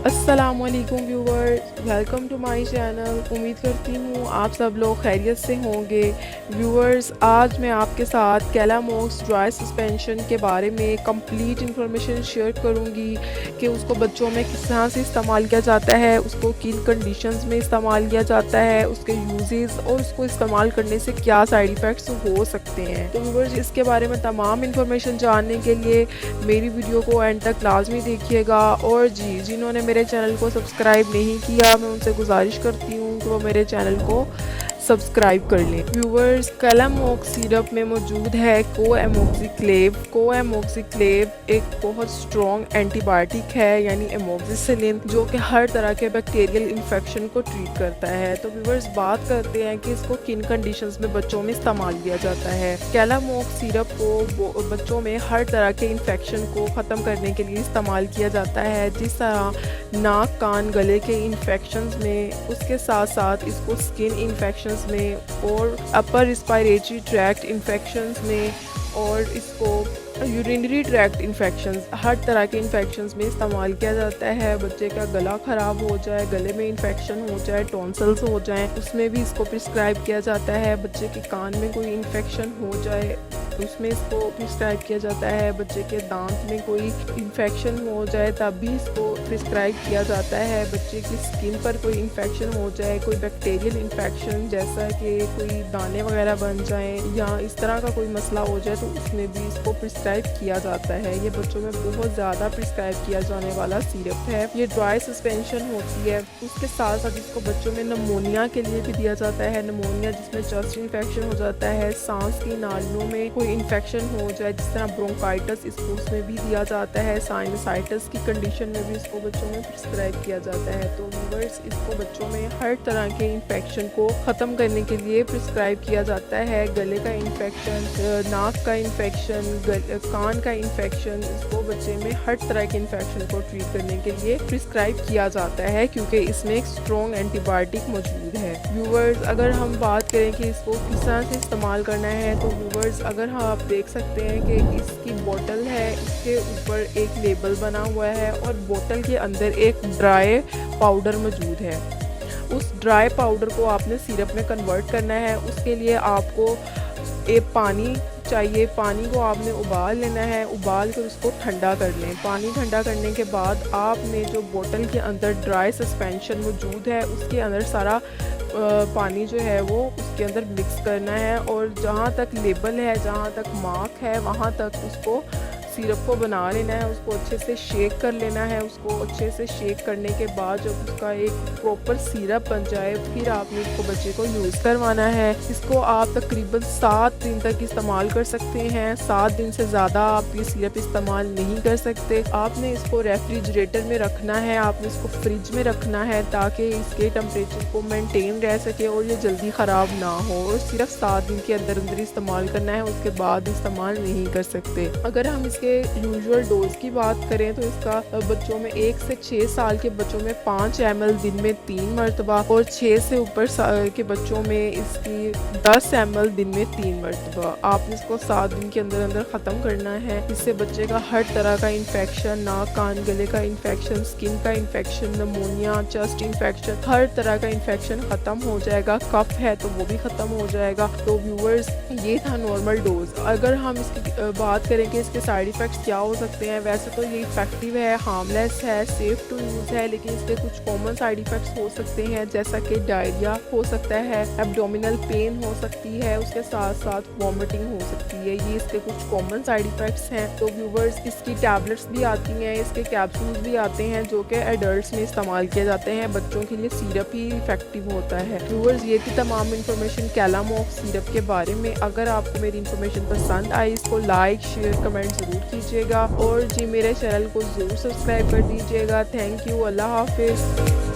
अस्सलामुअलैकुम viewers, welcome to my channel. उम्मीद करती हूँ आप सब लोग खैरियत से होंगे। व्यूवर्स, आज मैं आपके साथ कैलामॉक्स ड्राई सस्पेंशन के बारे में कंप्लीट इंफॉर्मेशन शेयर करूँगी कि उसको बच्चों में किस तरह से इस्तेमाल किया जाता है, उसको किन कंडीशंस में इस्तेमाल किया जाता है, उसके यूजेस और उसको इस्तेमाल करने से क्या साइड इफ़ेक्ट्स हो सकते हैं। तो व्यूवर्स, इसके बारे में तमाम इंफॉर्मेशन जानने के लिए मेरी वीडियो को एंड तक लाजमी देखिएगा। और जी, जिन्होंने मेरे चैनल को सब्सक्राइब नहीं किया, मैं उनसे गुजारिश करती हूँ कि वो मेरे चैनल को सब्सक्राइब कर लें। व्यूवर्स, कैलामॉक्स सिरप में मौजूद है कोएमोक्सिक्लेव। कोएमोक्सिक्लेव एक बहुत स्ट्रॉन्ग एंटीबायोटिक है, यानी एमोक्सिसिलिन, जो कि हर तरह के बैक्टीरियल इन्फेक्शन को ट्रीट करता है। तो व्यूवर्स, बात करते हैं कि इसको किन कंडीशंस में बच्चों में इस्तेमाल किया जाता है। कैलामॉक्स सिरप को बच्चों में हर तरह के इन्फेक्शन को ख़त्म करने के लिए इस्तेमाल किया जाता है, जिस तरह नाक, कान, गले के इन्फेक्शंस में, उसके साथ साथ इसको स्किन इन्फेक्शंस में और अपर रिस्पायरेटरी ट्रैक्ट इन्फेक्शंस में और इसको यूरिनरी ट्रैक्ट इन्फेक्शंस, हर तरह के इन्फेक्शंस में इस्तेमाल किया जाता है। बच्चे का गला ख़राब हो जाए, गले में इन्फेक्शन हो जाए, टॉन्सिल्स हो जाएं, उसमें भी इसको प्रिस्क्राइब किया जाता है। बच्चे के कान में कोई इन्फेक्शन हो जाए, उसमें इसको प्रिस्क्राइब किया जाता है। बच्चे के दांत में कोई इन्फेक्शन हो जाए, तब भी इसको प्रिस्क्राइब किया जाता है। बच्चे की स्किन पर कोई इन्फेक्शन हो जाए, कोई बैक्टीरियल इन्फेक्शन जैसा कि कोई दाने वगैरह बन जाएं या इस तरह का कोई मसला हो जाए, तो उसमें भी इसको प्रिस्क्राइब किया जाता है। ये बच्चों में बहुत ज़्यादा प्रिस्क्राइब किया जाने वाला सिरप है। ये ड्राई सस्पेंशन होती है। उसके साथ साथ इसको बच्चों में नमोनिया के लिए भी दिया जाता है। नमोनिया जिसमें चेस्ट इन्फेक्शन हो जाता है, सांस की नालियों में कोई इन्फेक्शन हो जाए, जिस तरह ब्रोंकाइटिस, इसको उसमें भी दिया जाता है। साइनसाइटिस की कंडीशन में भी इसको बच्चों में प्रिस्क्राइब किया जाता है। तो व्यूअर्स, इसको बच्चों में हर तरह के इन्फेक्शन को ख़त्म करने के लिए प्रिस्क्राइब किया जाता है। गले का इन्फेक्शन, नाक का इन्फेक्शन, कान का इन्फेक्शन, इसको बच्चे में हर तरह के इन्फेक्शन को ट्रीट करने के लिए प्रिस्क्राइब किया जाता है, क्योंकि इसमें एक स्ट्रॉन्ग एंटीबायोटिक मौजूद है। व्यूअर्स, अगर हम बात करें कि इसको किस तरह से इस्तेमाल करना है, तो व्यूअर्स, अगर आप देख सकते हैं कि इसकी बोतल है, इसके ऊपर एक लेबल बना हुआ है और बोतल के अंदर एक ड्राई पाउडर मौजूद है। उस ड्राई पाउडर को आपने सिरप में कन्वर्ट करना है। उसके लिए आपको एक पानी चाहिए। पानी को आपने उबाल लेना है, उबाल कर उसको ठंडा कर लें। पानी ठंडा करने के बाद आपने जो बोतल के अंदर ड्राई सस्पेंशन मौजूद है, उसके अंदर सारा पानी जो है वो उसके अंदर मिक्स करना है और जहाँ तक लेबल है, जहाँ तक मार्क है, वहाँ तक उसको सिरप को बना लेना है। उसको अच्छे से शेक कर लेना है। उसको अच्छे से शेक करने के बाद जब उसका एक प्रॉपर सिरप बन जाए, फिर आपने इसको बच्चे को यूज़ करवाना है। इसको आप तकरीबन 7 दिन तक इस्तेमाल कर सकते हैं। 7 दिन से ज़्यादा आप ये सिरप इस्तेमाल नहीं कर सकते। आपने इसको रेफ्रिजरेटर में रखना है, आपने इसको फ्रिज में रखना है, ताकि इसके टेम्परेचर को मेंटेन रह सके और ये जल्दी ख़राब ना हो। और सिर्फ 7 दिन के अंदर अंदर इस्तेमाल करना है, उसके बाद इस्तेमाल नहीं कर सकते। अगर हम इसके यूजुअल डोज की बात करें, तो इसका बच्चों में 1 से 6 साल के बच्चों में 5 ml दिन में 3 मरतबा और 6 से ऊपर के बच्चों में इसकी 10 ml दिन में 3 मरतबा। आपने इसको 7 दिन के अंदर अंदर ख़त्म करना है। इससे बच्चे का हर तरह का इन्फेक्शन, नाक, कान, गले का इन्फेक्शन, स्किन का इन्फेक्शन, नमोनिया, चेस्ट इन्फेक्शन, हर तरह का इन्फेक्शन ख़त्म हो जाएगा। कफ है तो वो भी ख़त्म हो जाएगा। तो व्यूअर्स, ये था नॉर्मल डोज। अगर हम इसकी बात करें कि इसके साइड इफ़ेक्ट्स क्या हो सकते हैं, वैसे तो ये इफ़ेक्टिव है, हार्मलेस है, सेफ़ टू यूज़ है, लेकिन इसके कुछ कॉमन साइड इफ़ेक्ट्स हो सकते हैं, जैसा कि डायरिया हो सकता है, एब्डोमिनल पेन हो सकती है, उसके साथ साथ वॉमिटिंग हो सकती है। ये इसके कुछ कॉमन साइड इफ़ेक्ट्स हैं। तो व्यूवर्स, इसकी टैबलेट्स भी आती हैं, इसके कैप्सूल्स भी आते हैं, जो कि एडल्ट्स में इस्तेमाल किए जाते हैं। बच्चों के लिए सिरप ही इफ़ेक्टिव होता है। व्यूवर्स, ये थी तमाम इन्फॉर्मेशन कैलामॉक्स सिरप के बारे में। अगर आपको मेरी इन्फॉर्मेशन पसंद आई, इसको लाइक, शेयर, कमेंट ज़रूर कीजिएगा और जी, मेरे चैनल को ज़रूर सब्सक्राइब कर दीजिएगा। Thank you. अल्लाह हाफिज़।